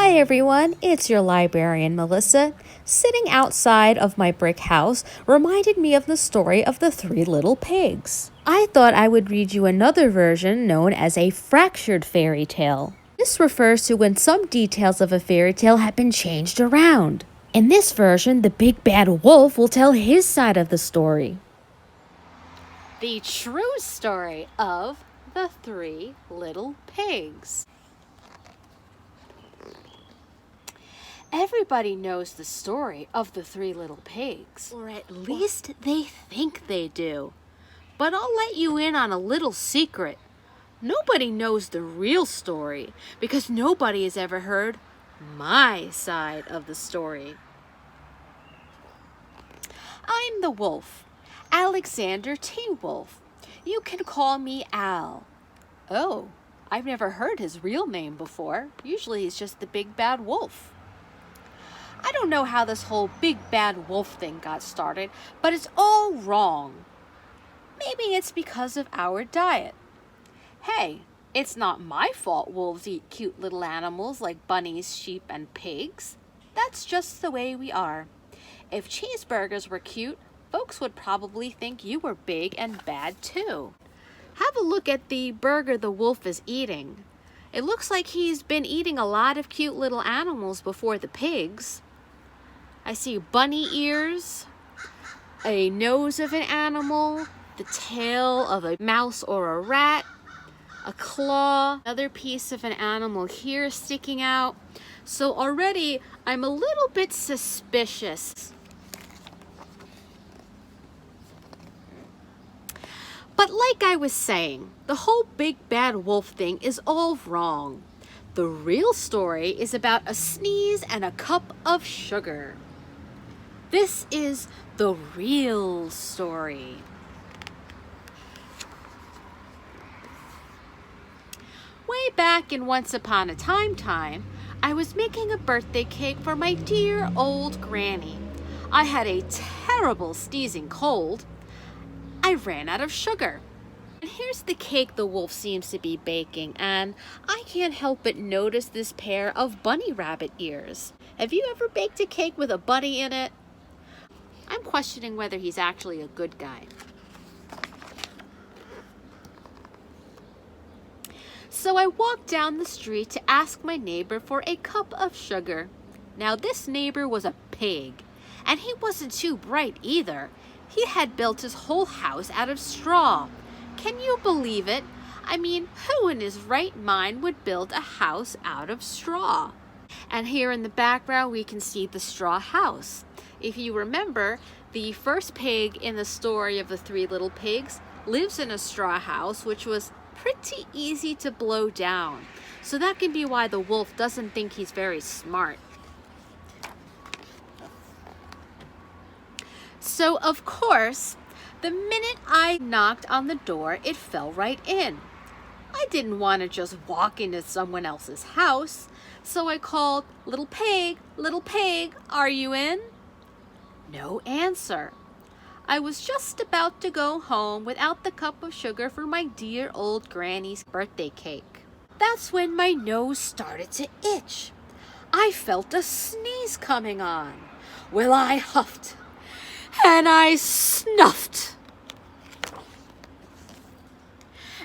Hi everyone, it's your librarian Melissa. Sitting outside of my brick house reminded me of the story of the three little pigs. I thought I would read you another version known as a fractured fairy tale. This refers to when some details of a fairy tale have been changed around. In this version, the big bad wolf will tell his side of the story. The true story of the three little pigs. Everybody knows the story of the three little pigs, or at least they think they do. But I'll let you in on a little secret. Nobody knows the real story because nobody has ever heard my side of the story. I'm the wolf, Alexander T. Wolf. You can call me Al. Oh, I've never heard his real name before. Usually he's just the big bad wolf. I don't know how this whole big bad wolf thing got started, but it's all wrong. Maybe it's because of our diet. Hey, it's not my fault wolves eat cute little animals like bunnies, sheep, and pigs. That's just the way we are. If cheeseburgers were cute, folks would probably think you were big and bad too. Have a look at the burger the wolf is eating. It looks like he's been eating a lot of cute little animals before the pigs. I see bunny ears, a nose of an animal, the tail of a mouse or a rat, a claw, another piece of an animal here sticking out. So already I'm a little bit suspicious. But like I was saying, the whole big bad wolf thing is all wrong. The real story is about a sneeze and a cup of sugar. This is the real story. Way back in Once Upon a Time, I was making a birthday cake for my dear old granny. I had a terrible sneezing cold. I ran out of sugar. And here's the cake the wolf seems to be baking, and I can't help but notice this pair of bunny rabbit ears. Have you ever baked a cake with a bunny in it? I'm questioning whether he's actually a good guy. So I walked down the street to ask my neighbor for a cup of sugar. Now this neighbor was a pig, and he wasn't too bright either. He had built his whole house out of straw. Can you believe it? I mean, who in his right mind would build a house out of straw? And here in the background we can see the straw house. If you remember, the first pig in the story of the three little pigs lives in a straw house, which was pretty easy to blow down. So that can be why the wolf doesn't think he's very smart. So of course, the minute I knocked on the door, it fell right in. I didn't want to just walk into someone else's house, so I called, little pig, are you in? No answer. I was just about to go home without the cup of sugar for my dear old granny's birthday cake. That's when my nose started to itch. I felt a sneeze coming on. Well, I huffed and I snuffed.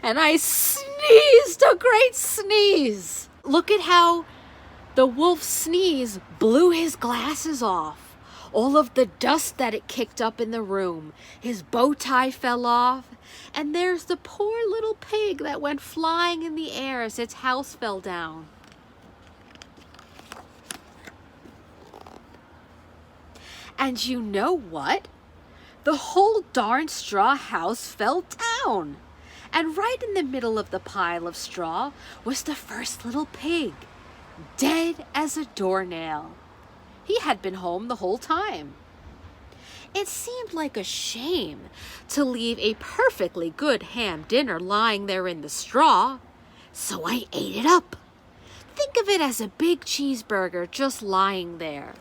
And I sneezed a great sneeze. Look at how the wolf's sneeze blew his glasses off. All of the dust that it kicked up in the room. His bow tie fell off. And there's the poor little pig that went flying in the air as its house fell down. And you know what? The whole darn straw house fell down. And right in the middle of the pile of straw was the first little pig, dead as a doornail. He had been home the whole time. It seemed like a shame to leave a perfectly good ham dinner lying there in the straw, so I ate it up. Think of it as a big cheeseburger just lying there.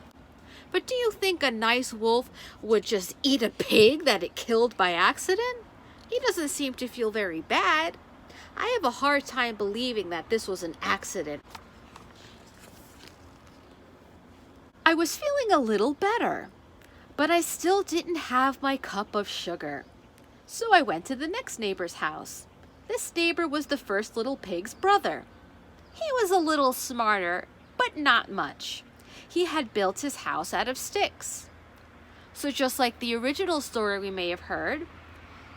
But do you think a nice wolf would just eat a pig that it killed by accident? He doesn't seem to feel very bad. I have a hard time believing that this was an accident. I was feeling a little better, but I still didn't have my cup of sugar. So I went to the next neighbor's house. This neighbor was the first little pig's brother. He was a little smarter, but not much. He had built his house out of sticks. So just like the original story we may have heard,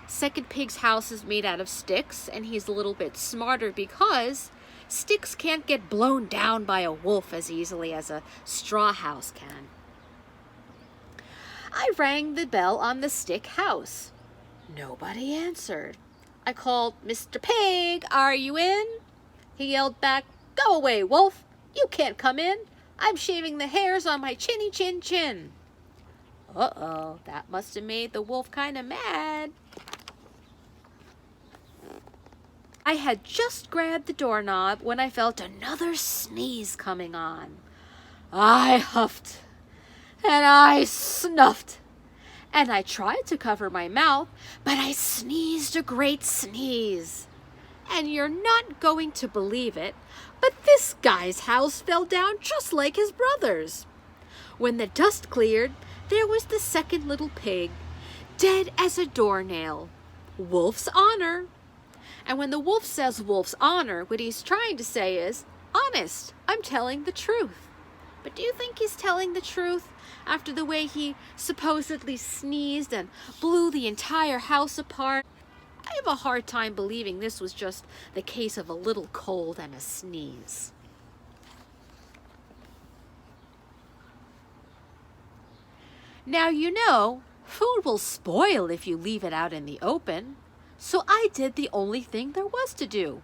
Second Pig's house is made out of sticks, and he's a little bit smarter because sticks can't get blown down by a wolf as easily as a straw house can. I rang the bell on the stick house. Nobody answered. I called, "Mr. Pig, are you in?" He yelled back, "Go away, wolf. You can't come in. I'm shaving the hairs on my chinny chin chin." Uh-oh, that must have made the wolf kind of mad. I had just grabbed the doorknob when I felt another sneeze coming on. I huffed, and I snuffed, and I tried to cover my mouth, but I sneezed a great sneeze. And you're not going to believe it, but this guy's house fell down just like his brother's. When the dust cleared, there was the second little pig, dead as a doornail. Wolf's honor. And when the wolf says wolf's honor, what he's trying to say is, honest, I'm telling the truth. But do you think he's telling the truth after the way he supposedly sneezed and blew the entire house apart? I have a hard time believing this was just the case of a little cold and a sneeze. Now you know, food will spoil if you leave it out in the open. So I did the only thing there was to do.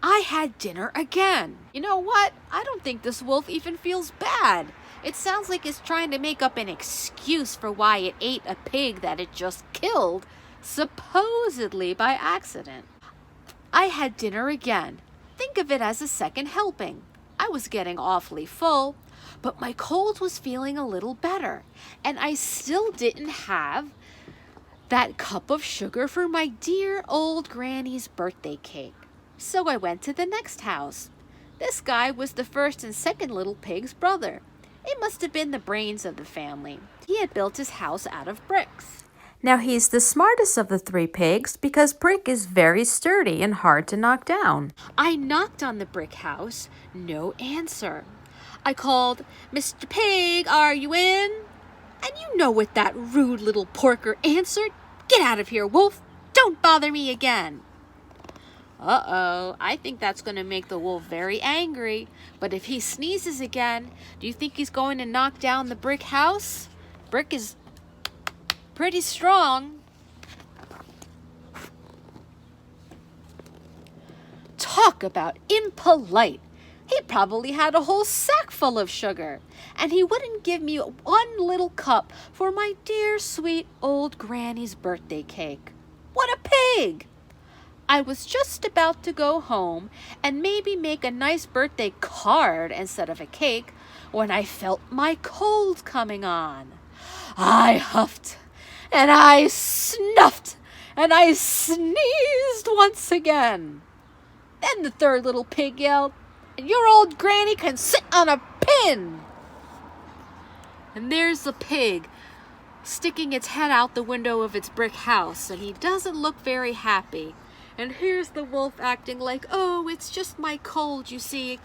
I had dinner again. You know what? I don't think this wolf even feels bad. It sounds like it's trying to make up an excuse for why it ate a pig that it just killed, supposedly by accident. I had dinner again. Think of it as a second helping. I was getting awfully full, but my cold was feeling a little better, and I still didn't have that cup of sugar for my dear old granny's birthday cake. So I went to the next house. This guy was the first and second little pig's brother. It must have been the brains of the family. He had built his house out of bricks. Now he's the smartest of the three pigs because brick is very sturdy and hard to knock down. I knocked on the brick house. No answer. I called, "Mr. Pig, are you in?" And you know what that rude little porker answered? "Get out of here, wolf. Don't bother me again." Uh-oh, I think that's going to make the wolf very angry. But if he sneezes again, do you think he's going to knock down the brick house? Brick is pretty strong. Talk about impolite. He probably had a whole sack full of sugar, and he wouldn't give me one little cup for my dear sweet old granny's birthday cake. What a pig! I was just about to go home and maybe make a nice birthday card instead of a cake when I felt my cold coming on. I huffed, and I snuffed, and I sneezed once again. Then the third little pig yelled, "And your old granny can sit on a pin!" And there's the pig sticking its head out the window of its brick house, and he doesn't look very happy. And here's the wolf acting like, "Oh, it's just my cold, you see."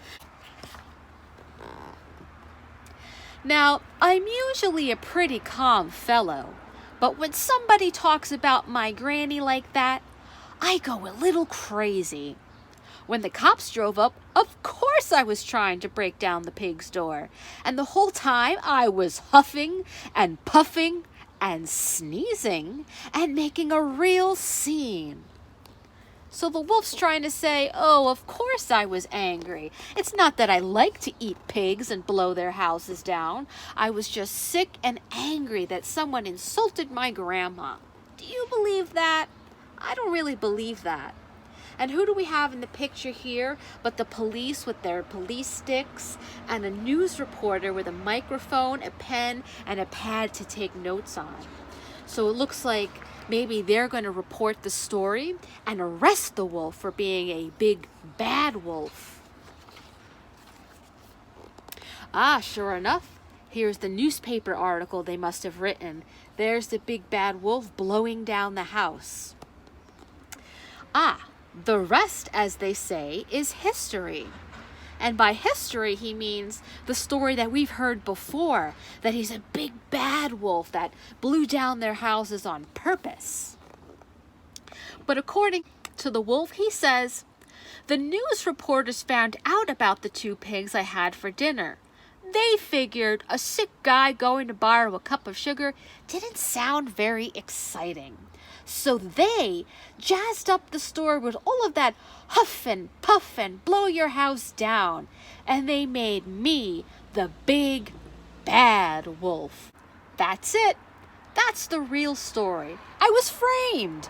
Now, I'm usually a pretty calm fellow, but when somebody talks about my granny like that, I go a little crazy. When the cops drove up, of course I was trying to break down the pig's door, and the whole time I was huffing and puffing and sneezing and making a real scene. So the wolf's trying to say, "Oh, of course I was angry. It's not that I like to eat pigs and blow their houses down. I was just sick and angry that someone insulted my grandma." Do you believe that? I don't really believe that. And who do we have in the picture here but the police with their police sticks and a news reporter with a microphone, a pen, and a pad to take notes on. So it looks like maybe they're going to report the story and arrest the wolf for being a big bad wolf. Ah, sure enough, Here's the newspaper article they must have written. There's the big bad wolf blowing down the house. The rest, as they say, is history. And by history, he means the story that we've heard before, that he's a big bad wolf that blew down their houses on purpose. But according to the wolf, he says, the news reporters found out about the 2 pigs I had for dinner. They figured a sick guy going to borrow a cup of sugar didn't sound very exciting. So they jazzed up the story with all of that huff and puff and blow your house down. And they made me the big bad wolf. That's it. That's the real story. I was framed.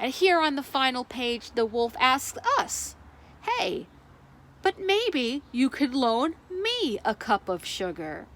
And here on the final page, the wolf asks us, hey, but maybe you could loan me a cup of sugar.